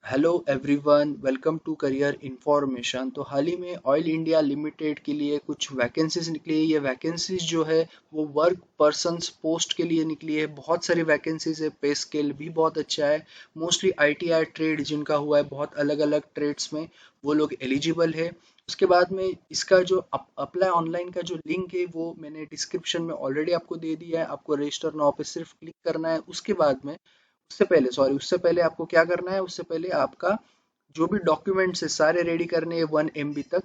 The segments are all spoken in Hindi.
Hello everyone, welcome to career information. तो हाल ही में ऑयल इंडिया लिमिटेड के लिए कुछ वैकेंसीज निकली है। ये वैकेंसीज जो है वो वर्क पर्सन्स पोस्ट के लिए निकली है। बहुत सारी वैकेंसीज है, पे स्केल भी बहुत अच्छा है। मोस्टली आईटीआई ट्रेड जिनका हुआ है, बहुत अलग अलग ट्रेड्स में वो लोग एलिजिबल है। उसके बाद में इसका जो अप्लाई ऑनलाइन का जो लिंक है वो मैंने डिस्क्रिप्शन में ऑलरेडी आपको दे दिया है। आपको रजिस्टर नाउ पे सिर्फ क्लिक करना है। उससे पहले आपको क्या करना है, उससे पहले आपका जो भी डॉक्यूमेंट्स है सारे रेडी करने हैं 1 MB तक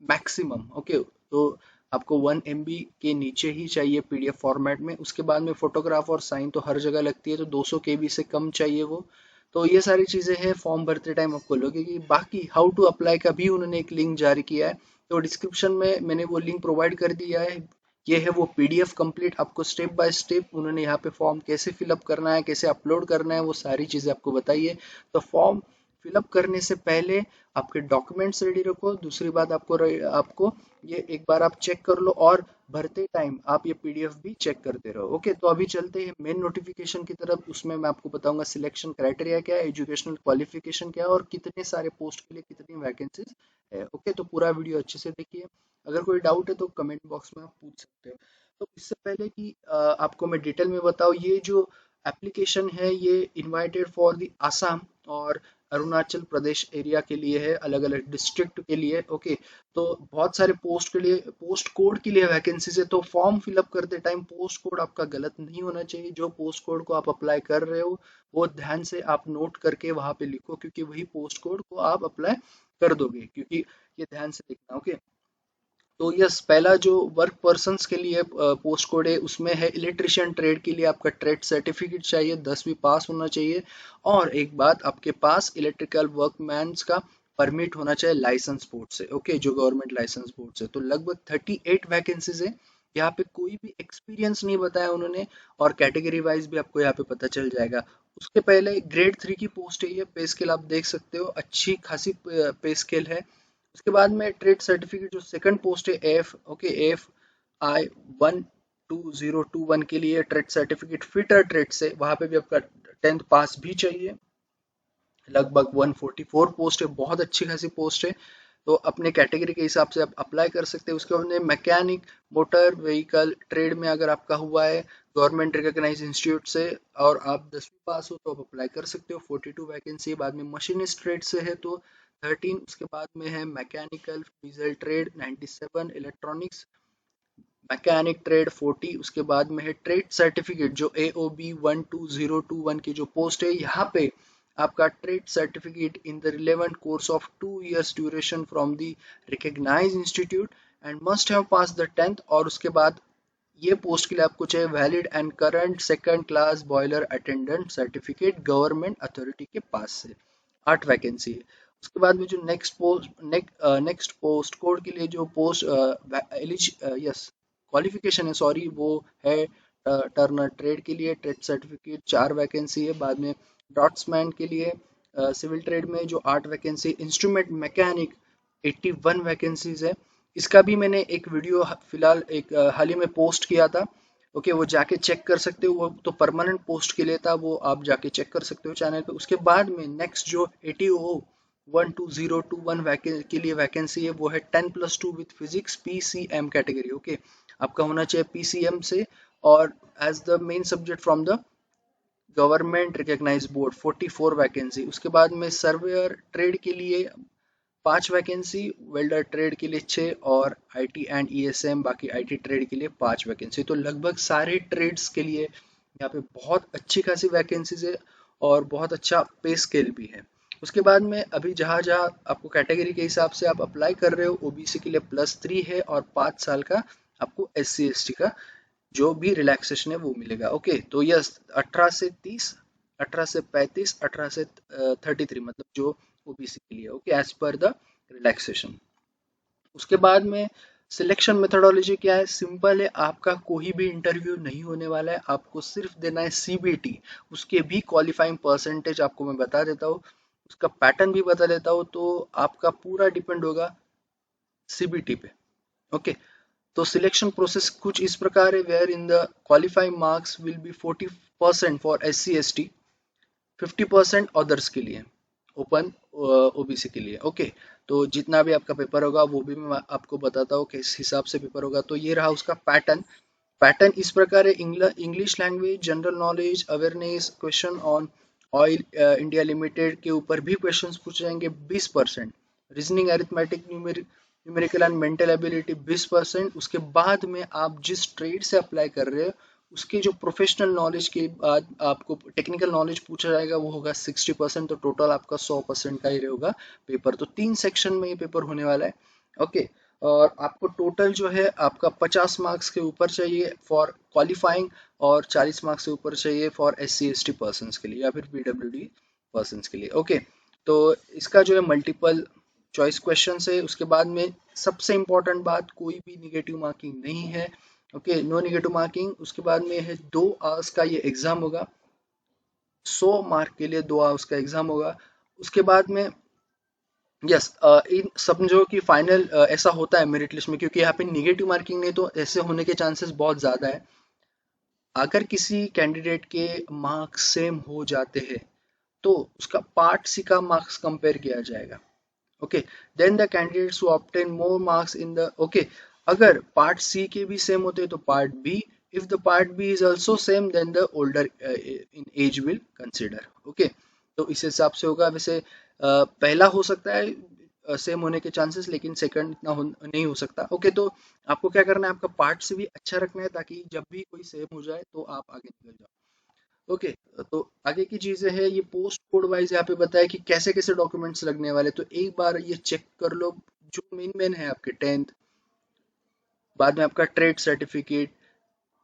मैक्सिमम। ओके, तो आपको 1 MB के नीचे ही चाहिए पीडीएफ फॉर्मेट में। उसके बाद में फोटोग्राफ और साइन तो हर जगह लगती है, तो 200 KB से कम चाहिए वो। तो ये सारी चीज़ें हैं फॉर्म भरते टाइम आपको लगेगी। बाकी हाउ टू अप्लाई का भी उन्होंने एक लिंक जारी किया है, तो डिस्क्रिप्शन में मैंने वो लिंक प्रोवाइड कर दिया है। ये है वो पीडीएफ कंप्लीट, आपको स्टेप बाय स्टेप उन्होंने यहाँ पे फॉर्म कैसे फिलअप करना है, कैसे अपलोड करना है, वो सारी चीज़ें आपको बताइए। तो फॉर्म फिलअप करने से पहले आपके डॉक्यूमेंट्स रेडी रखो। दूसरी बात आपको ये एक बार आप चेक कर लो, और भरते टाइम आप ये पीडीएफ भी चेक करते रहो। ओके, तो अभी चलते हैं मेन नोटिफिकेशन की तरफ। उसमें मैं आपको बताऊंगा सिलेक्शन क्राइटेरिया क्या है, एजुकेशनल क्वालिफिकेशन क्या है, और कितने सारे पोस्ट के लिए कितनी वैकेंसीज है। ओके, तो पूरा वीडियो अच्छे से देखिए। अगर कोई डाउट है तो कमेंट बॉक्स में आप पूछ सकते हो। तो इससे पहले कि आपको मैं डिटेल में बताऊँ, ये जो एप्लीकेशन है ये इनवाइटेड फॉर द आसाम और अरुणाचल प्रदेश एरिया के लिए है, अलग अलग डिस्ट्रिक्ट के लिए। ओके, तो बहुत सारे पोस्ट के लिए, पोस्ट कोड के लिए वैकेंसीज है। तो फॉर्म फिलअप करते टाइम पोस्ट कोड आपका गलत नहीं होना चाहिए। जो पोस्ट कोड को आप अप्लाई कर रहे हो वो ध्यान से आप नोट करके वहां पे लिखो, क्योंकि वही पोस्ट कोड को आप अप्लाई कर दोगे, क्योंकि ये ध्यान से लिखना। ओके, तो यस, पहला जो वर्क पर्सन्स के लिए पोस्ट कोड है उसमें है इलेक्ट्रिशियन ट्रेड के लिए आपका ट्रेड सर्टिफिकेट चाहिए, 10वीं पास होना चाहिए। और एक बात, आपके पास इलेक्ट्रिकल वर्कमैन्स का परमिट होना चाहिए लाइसेंस बोर्ड से। ओके, जो गवर्नमेंट लाइसेंस बोर्ड से। तो लगभग 38 वैकेंसीज है। यहाँ पे कोई भी एक्सपीरियंस नहीं बताया उन्होंने, और कैटेगरी वाइज भी आपको यहाँ पे पता चल जाएगा। उसके पहले ग्रेड 3 की पोस्ट है ये। पे स्केल आप देख सकते हो, अच्छी खासी पे स्केल है। उसके बाद में ट्रेड सर्टिफिकेट जो सेकंड पोस्ट है एफ, ओके, AF12021 के लिए ट्रेड सर्टिफिकेट फिटर ट्रेड से, वहां पे भी आपका 10th पास भी चाहिए। लगभग 144 पोस्ट है, बहुत अच्छी खासी पोस्ट है। तो अपने कैटेगरी के हिसाब से आप अप्लाई कर सकते हैं। उसके बाद में मैकेनिक मोटर व्हीकल ट्रेड में अगर आपका हुआ है गवर्नमेंट रिकॉग्नाइज इंस्टीट्यूट से और आप 10वीं पास हो तो आप अप्लाई कर सकते हो, 42 वैकेंसी। बाद में मशीनिस्ट ट्रेड से है तो 13। उसके बाद में है mechanical diesel trade 97, electronics mechanic trade 40। उसके बाद में है ट्रेड सर्टिफिकेट जो AOB12021 की जो पोस्ट है, यहाँ पे आपका trade certificate in the relevant course of 2 years duration from the recognize institute and must have pass the 10th। और उसके बाद ये पोस्ट के लिए आपको चाहिए valid and current second class boiler attendant certificate government authority के पास से। 8 वैकेंसी है। उसके बाद में जो नेक्स्ट पोस्ट कोड के लिए जो पोस्ट यस क्वालिफिकेशन है, सॉरी, वो है टर्नर ट्रेड के लिए ट्रेड सर्टिफिकेट 4 वैकेंसी है। बाद में ड्रॉट्समैन के लिए सिविल ट्रेड में जो 8 वैकेंसी, इंस्ट्रूमेंट मैकेनिक 81 वैकेंसीज है। इसका भी मैंने एक वीडियो फिलहाल एक हाल ही में पोस्ट किया था। ओके, वो जाके चेक कर सकते हो, वो तो परमानेंट पोस्ट के लिए था, वो आप जाके चेक कर सकते हो चैनल पे। उसके बाद में नेक्स्ट जो ATO12021 के लिए वैकेंसी है वो है 10+2 with physics PCM category. Okay, आपका होना चाहिए PCM से, और as the main subject from the government recognize board 44 vacancy. उसके बाद में सर्वेयर ट्रेड के लिए 5 वैकेंसी, वेल्डर ट्रेड के लिए 6, और IT एंड ESM बाकी IT ट्रेड के लिए 5 वैकेंसी। तो लगभग सारे ट्रेड्स के लिए यहाँ पे बहुत अच्छी खासी वैकेंसीज है, और बहुत अच्छा पे स्केल भी है। उसके बाद में अभी जहाँ जहाँ आपको कैटेगरी के हिसाब से आप अप्लाई कर रहे हो, OBC के लिए +3 है, और 5 साल का आपको SC ST का जो भी रिलैक्सेशन है वो मिलेगा। ओके, तो यस, 18 से 30, 18 से 35, 18 से 33, मतलब जो OBC के लिए। Okay, as per the relaxation. उसके बाद में सिलेक्शन मेथोडोलॉजी क्या है, सिंपल है। आपका कोई भी इंटरव्यू नहीं होने वाला है, आपको सिर्फ देना है CBT। उसके भी क्वालिफाइंग परसेंटेज आपको मैं बता देता हूँ, उसका पैटर्न भी बता देता हूँ। तो आपका पूरा डिपेंड होगा CBT पे। ओके, तो सिलेक्शन प्रोसेस कुछ इस प्रकार है, where in the qualifying marks will be 40% for SC ST, 50% others के लिए। ओपन ओबीसी के लिए। ओके, तो जितना भी आपका पेपर होगा वो भी मैं आपको बताता हूँ किस हिसाब से पेपर होगा। तो ये रहा उसका पैटर्न। पैटर्न इस प्रकार है, English language, general knowledge, awareness, question on oil India limited के ऊपर भी क्वेश्चंस पूछे जाएंगे 20%, reasoning, arithmetic, numerical and mental ability 20%। उसके बाद में आप जिस ट्रेड से अप्लाई कर रहे हो उसके जो प्रोफेशनल नॉलेज के बाद आपको टेक्निकल नॉलेज पूछा जाएगा वो होगा 60%। तो टोटल आपका 100% का ही रहेगा पेपर। तो 3 सेक्शन में ये पेपर होने वाला है। ओके, और आपको टोटल जो है आपका 50 मार्क्स के ऊपर चाहिए फॉर क्वालिफाइंग, और 40 मार्क्स से ऊपर चाहिए फॉर SC ST पर्सन के लिए या फिर PWD पर्सन के लिए। ओके, तो इसका जो है मल्टीपल चॉइस क्वेश्चन है। उसके बाद में सबसे इंपॉर्टेंट बात, कोई भी निगेटिव मार्किंग नहीं है। Okay, no negative marking. उसके बाद में है 2 आवर्स का ये एग्जाम होगा, 100 मार्क के लिए 2 आवर्स का एग्जाम होगा। उसके बाद में यस, इन समझो कि फाइनल ऐसा होता है मेरिट लिस्ट में, क्योंकि यहाँ पे निगेटिव मार्किंग नहीं, तो ऐसे होने के चांसेस बहुत ज़्यादा है। अगर किसी कैंडिडेट के मार्क्स सेम हो जाते हैं तो उसका पार्ट सी का मार्क्स कंपेयर किया जाएगा। Okay, then the candidates who obtain more marks in the, okay, अगर पार्ट सी के भी सेम होते हैं तो part B, if the part B is also same then the older in age will consider. Okay, तो इस हिसाब से होगा। वैसे पहला हो सकता है सेम होने के चांसेस, लेकिन सेकंड नहीं हो सकता। ओके, तो आपको क्या करना है, आपका पार्ट से भी अच्छा रखना है ताकि जब भी कोई सेम हो जाए तो आप आगे निकल जाओ। ओके, तो आगे की चीजें है, ये पोस्ट कोड वाइज यहाँ पे बताया कि कैसे कैसे डॉक्यूमेंट्स लगने वाले। तो एक बार ये चेक कर लो, जो मेन मेन है आपके 10th, बाद में आपका ट्रेड सर्टिफिकेट,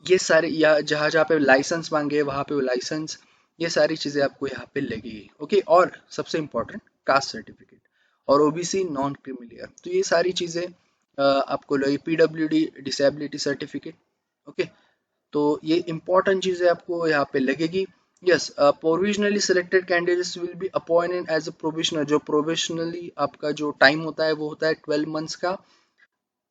ये सारे, या जहाँ जहाँ पे लाइसेंस मांगे वहाँ पे वो लाइसेंस, ये सारी चीजें आपको यहाँ पे लगेगी। ओके, और सबसे इम्पोर्टेंट कास्ट सर्टिफिकेट और OBC नॉन क्रिमिलियर, तो ये सारी चीजें आपको लगी। PWD disability certificate. ओके, तो ये इंपॉर्टेंट चीजें आपको यहाँ पे लगेगी। Yes, provisionally selected candidates will be appointed as a provisional. जो प्रोविजनली आपका जो टाइम होता है वो होता है 12 मंथ्स का।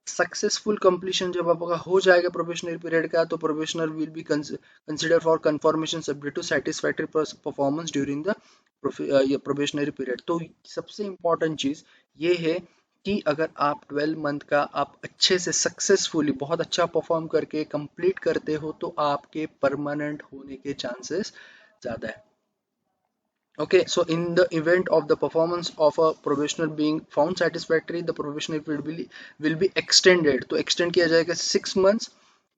सक्सेसफुल कंप्लीशन जब आपका हो जाएगा प्रोबेशनरी पीरियड का, तो probationer will be consider for confirmation subject to satisfactory performance during the probationary period. तो सबसे इंपॉर्टेंट चीज ये है कि अगर आप 12 मंथ का आप अच्छे से सक्सेसफुली बहुत अच्छा परफॉर्म करके कंप्लीट करते हो तो आपके परमानेंट होने के चांसेस ज़्यादा है। Okay, so in the event of the performance of a probationer being found satisfactory, the probationary period will be extended. तो extend किया जाएगा 6 months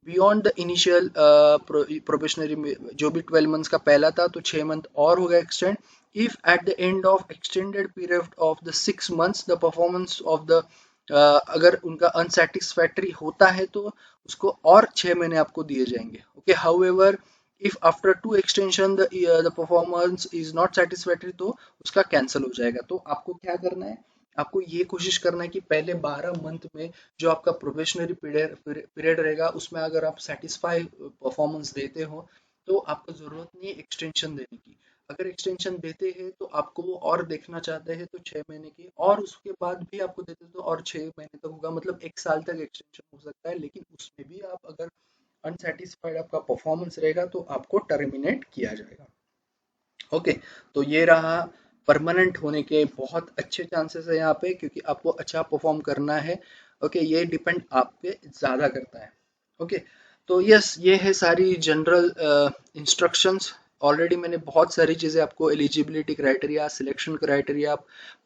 beyond the initial probationary जो भी 12 months का पहला था, तो 6 month और होगा extend. If at the end of extended period of the 6 months the performance of the अगर उनका unsatisfactory होता है तो उसको और 6 महीने आपको दिए जाएंगे। Okay, however if after 2 extension the performance is not satisfactory तो उसका कैंसिल हो जाएगा। तो आपको क्या करना है, आपको ये कोशिश करना है कि पहले 12 मंथ में जो आपका प्रोबेशनरी पीरियड रहेगा उसमें अगर आप सेटिस्फाई परफॉर्मेंस देते हो तो आपको जरूरत नहीं है एक्सटेंशन देने की। अगर एक्सटेंशन देते हैं तो आपको वो और देखना चाहते हैं तो 6 महीने की, और उसके बाद भी आपको देते तो और 6 महीने तक होगा, मतलब 1 साल तक एक्सटेंशन हो सकता है। लेकिन उसमें भी आप अगर अनसेटिस्फाइड आपका परफॉर्मेंस रहेगा तो आपको टर्मिनेट किया जाएगा। ओके, तो ये रहा। परमानेंट होने के बहुत अच्छे चांसेस है यहाँ पे, क्योंकि आपको अच्छा परफॉर्म करना है। ओके, ये डिपेंड आप पे ज़्यादा करता है। ओके, तो यस, ये है सारी जनरल इंस्ट्रक्शंस। ऑलरेडी मैंने बहुत सारी चीज़ें आपको, eligibility criteria, selection criteria,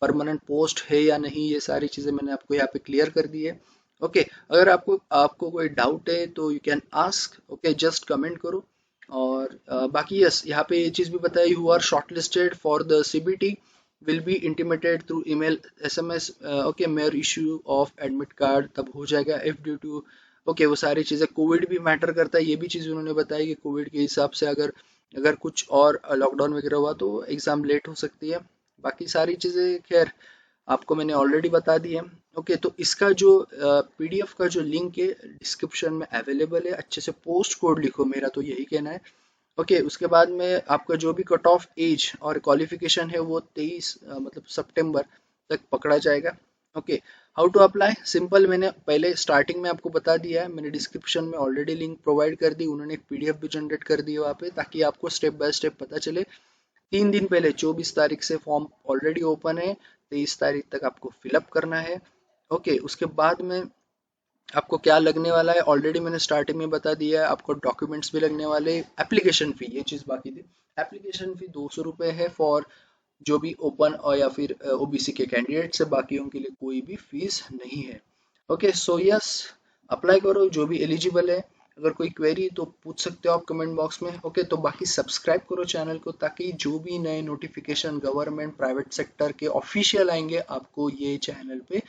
permanent post है या नहीं, ये सारी चीज़ें मैंने आपको यहाँ पे क्लियर कर दी है। ओके, अगर आपको आपको कोई डाउट है तो you can ask. Okay, just comment करो। और बाकी यस, यहाँ पे ये चीज़ भी बताई, who are shortlisted for the CBT will be intimated through email SMS। Okay, mayor issue of admit card तब हो जाएगा इफ ड्यू टू, ओके, वो सारी चीज़ें। कोविड भी मैटर करता है, ये भी चीज़ उन्होंने बताई कि कोविड के हिसाब से अगर अगर कुछ और लॉकडाउन वगैरह हुआ तो एग्ज़ाम लेट हो सकती है। बाकी सारी चीज़ें खैर आपको मैंने ऑलरेडी बता दी है। ओके, तो इसका जो PDF का जो लिंक है डिस्क्रिप्शन में अवेलेबल है, अच्छे से पोस्ट कोड लिखो, मेरा तो यही कहना है। ओके, उसके बाद में आपका जो भी कट ऑफ एज और क्वालिफिकेशन है वो 23 मतलब सितंबर तक पकड़ा जाएगा। Okay, how to apply, simple, मैंने पहले स्टार्टिंग में आपको बता दिया है, मैंने डिस्क्रिप्शन में ऑलरेडी लिंक प्रोवाइड कर दी, उन्होंने एक PDF भी जनरेट कर दी है वहाँ पे, ताकि आपको स्टेप बाय स्टेप पता चले। 3 दिन पहले 24 तारीख से फॉर्म ऑलरेडी ओपन है, 23 तारीख तक आपको फिलअप करना है। ओके, उसके बाद में आपको क्या लगने वाला है ऑलरेडी मैंने स्टार्टिंग में बता दिया है, आपको डॉक्यूमेंट्स भी लगने वाले, एप्लीकेशन फ़ी ये चीज़ बाकी थी। एप्लीकेशन फ़ी 200 रुपये है फॉर जो भी ओपन और या फिर ओबीसी के कैंडिडेट्स है, बाकियों के लिए कोई भी फीस नहीं है। ओके सो यस, अप्लाई करो जो भी एलिजिबल है। अगर कोई क्वेरी तो पूछ सकते हो आप कमेंट बॉक्स में। ओके तो बाकी सब्सक्राइब करो चैनल को, ताकि जो भी नए नोटिफिकेशन गवर्नमेंट प्राइवेट सेक्टर के ऑफिशियल आएंगे आपको ये चैनल पे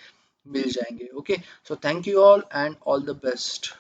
मिल जाएंगे। Okay so thank you all and all the best.